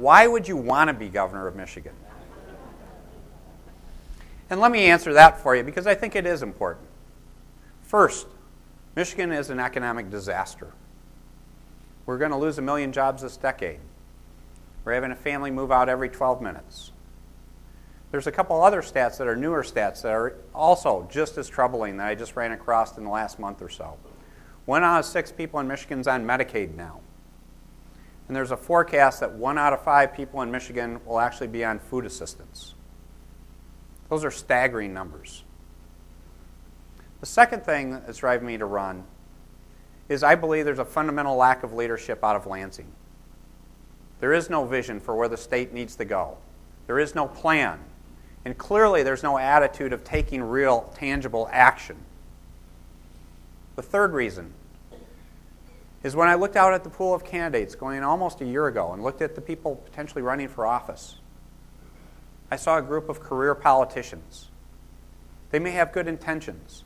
why would you want to be governor of Michigan? And let me answer that for you because I think it is important. First, Michigan is an economic disaster. We're going to lose 1 million jobs this decade. We're having a family move out every 12 minutes. There's a couple other stats that are newer stats that are also just as troubling that I just ran across in the last month or so. 1 out of 6 people in Michigan is on Medicaid now. And there's a forecast that 1 out of 5 people in Michigan will actually be on food assistance. Those are staggering numbers. The second thing that's driving me to run is I believe there's a fundamental lack of leadership out of Lansing. There is no vision for where the state needs to go. There is no plan. And clearly there's no attitude of taking real, tangible action. The third reason is when I looked out at the pool of candidates going almost a year ago and looked at the people potentially running for office, I saw a group of career politicians. They may have good intentions,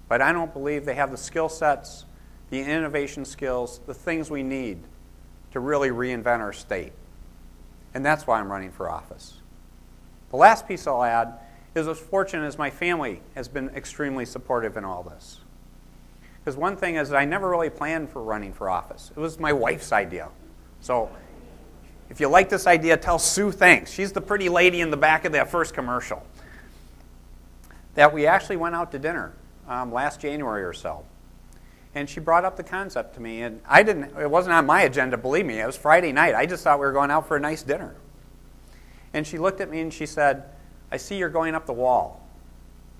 but I don't believe they have the skill sets, the innovation skills, the things we need to really reinvent our state. And that's why I'm running for office. The last piece I'll add is as fortunate as my family has been extremely supportive in all this. Because one thing is that I never really planned for running for office. It was my wife's idea. So if you like this idea, tell Sue thanks. She's the pretty lady in the back of that first commercial. That we actually went out to dinner last January or so. And she brought up the concept to me. And it wasn't on my agenda, believe me. It was Friday night. I just thought we were going out for a nice dinner. And she looked at me and she said, I see you're going up the wall.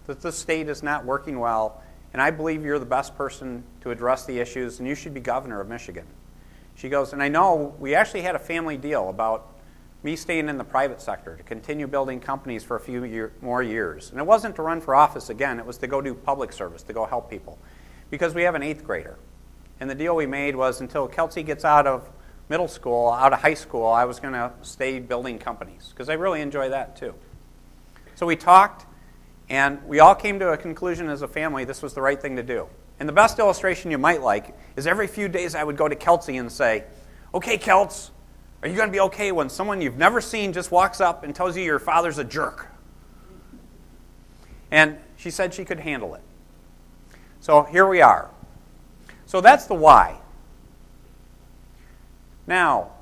That this state is not working well. And I believe you're the best person to address the issues, and you should be governor of Michigan. She goes, and I know we actually had a family deal about me staying in the private sector to continue building companies for a few more years. And it wasn't to run for office again. It was to go do public service, to go help people. Because we have an 8th grader. And the deal we made was until Kelsey gets out of middle school, out of high school, I was going to stay building companies. Because I really enjoy that too. So we talked. And we all came to a conclusion as a family this was the right thing to do. And the best illustration you might like is every few days I would go to Kelsey and say, okay, Kelts, are you going to be okay when someone you've never seen just walks up and tells you your father's a jerk? And she said she could handle it. So here we are. So that's the why. Now,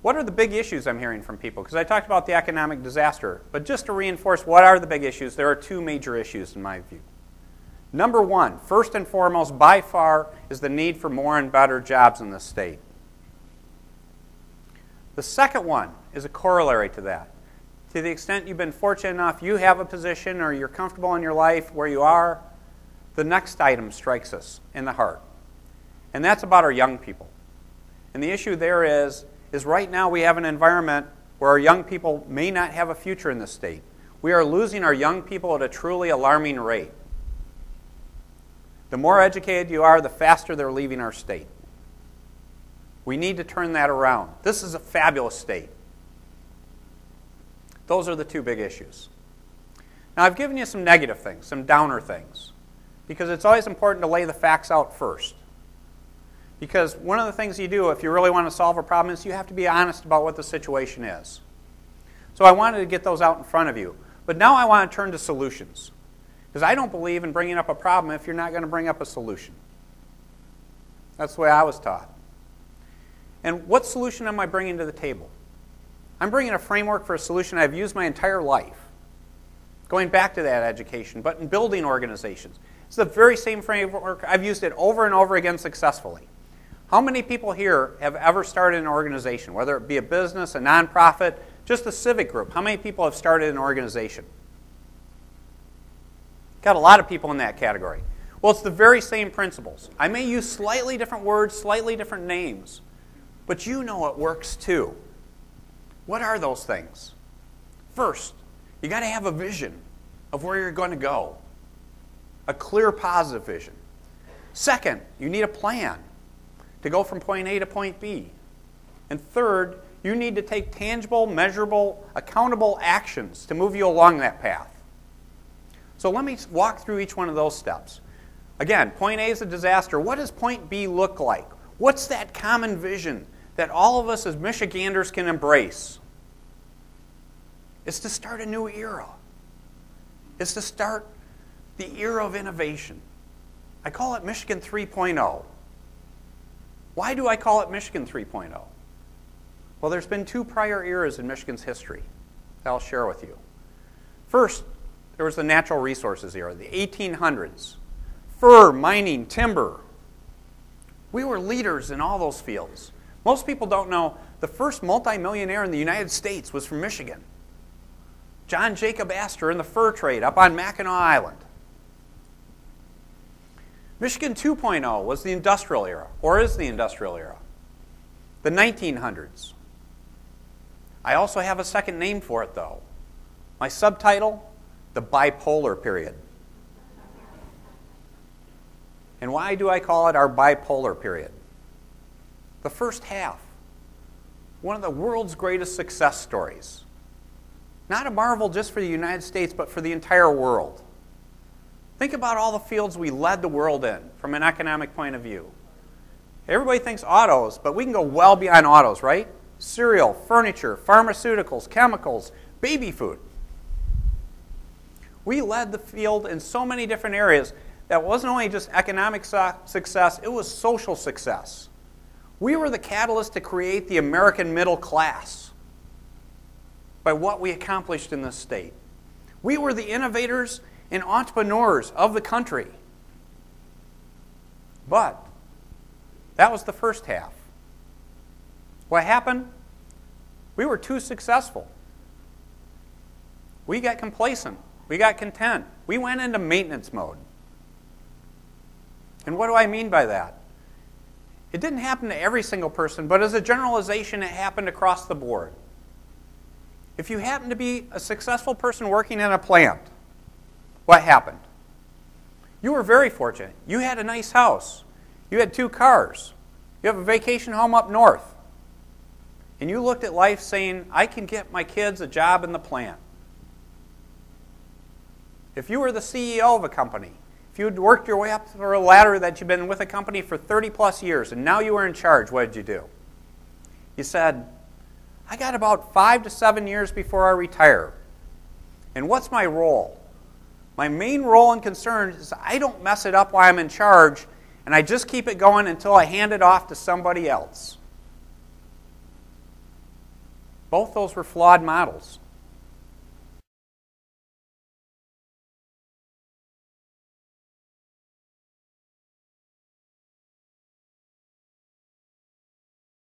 what are the big issues I'm hearing from people? Because I talked about the economic disaster. But just to reinforce what are the big issues, there are 2 major issues in my view. Number 1, first and foremost, by far, is the need for more and better jobs in this state. The second one is a corollary to that. To the extent you've been fortunate enough, you have a position or you're comfortable in your life where you are, the next item strikes us in the heart. And that's about our young people. And the issue there is right now we have an environment where our young people may not have a future in this state. We are losing our young people at a truly alarming rate. The more educated you are, the faster they're leaving our state. We need to turn that around. This is a fabulous state. Those are the 2 big issues. Now I've given you some negative things, some downer things, because it's always important to lay the facts out first. Because one of the things you do if you really want to solve a problem is you have to be honest about what the situation is. So I wanted to get those out in front of you. But now I want to turn to solutions. Because I don't believe in bringing up a problem if you're not going to bring up a solution. That's the way I was taught. And what solution am I bringing to the table? I'm bringing a framework for a solution I've used my entire life. Going back to that education, but in building organizations. It's the very same framework. I've used it over and over again successfully. How many people here have ever started an organization, whether it be a business, a nonprofit, just a civic group? How many people have started an organization? Got a lot of people in that category. Well, it's the very same principles. I may use slightly different words, slightly different names, but you know it works too. What are those things? First, you got to have a vision of where you're going to go. A clear, positive vision. Second, you need a plan to go from point A to point B. And third, you need to take tangible, measurable, accountable actions to move you along that path. So let me walk through each one of those steps. Again, point A is a disaster. What does point B look like? What's that common vision that all of us as Michiganders can embrace is to start a new era. It's to start the era of innovation. I call it Michigan 3.0. Why do I call it Michigan 3.0? Well, there's been two prior eras in Michigan's history that I'll share with you. First, there was the natural resources era, the 1800s. Fur, mining, timber. We were leaders in all those fields. Most people don't know the first multimillionaire in the United States was from Michigan. John Jacob Astor in the fur trade up on Mackinac Island. Michigan 2.0 was the industrial era, or is the industrial era, the 1900s. I also have a second name for it, though. My subtitle, the bipolar period. And why do I call it our bipolar period? The first half, one of the world's greatest success stories. Not a marvel just for the United States, but for the entire world. Think about all the fields we led the world in from an economic point of view. Everybody thinks autos, but we can go well beyond autos, right? Cereal, furniture, pharmaceuticals, chemicals, baby food. We led the field in so many different areas that wasn't only just economic success, it was social success. We were the catalyst to create the American middle class by what we accomplished in this state. We were the innovators and entrepreneurs of the country. But that was the first half. What happened? We were too successful. We got complacent. We got content. We went into maintenance mode. And what do I mean by that? It didn't happen to every single person, but as a generalization, it happened across the board. If you happen to be a successful person working in a plant, what happened? You were very fortunate. You had a nice house. You had 2 cars. You have a vacation home up north. And you looked at life saying, I can get my kids a job in the plant. If you were the CEO of a company, if you had worked your way up through a ladder that you've been with a company for 30 plus years and now you were in charge, what did you do? You said, I got about 5 to 7 years before I retire. And what's my role? My main role and concern is I don't mess it up while I'm in charge, and I just keep it going until I hand it off to somebody else. Both those were flawed models.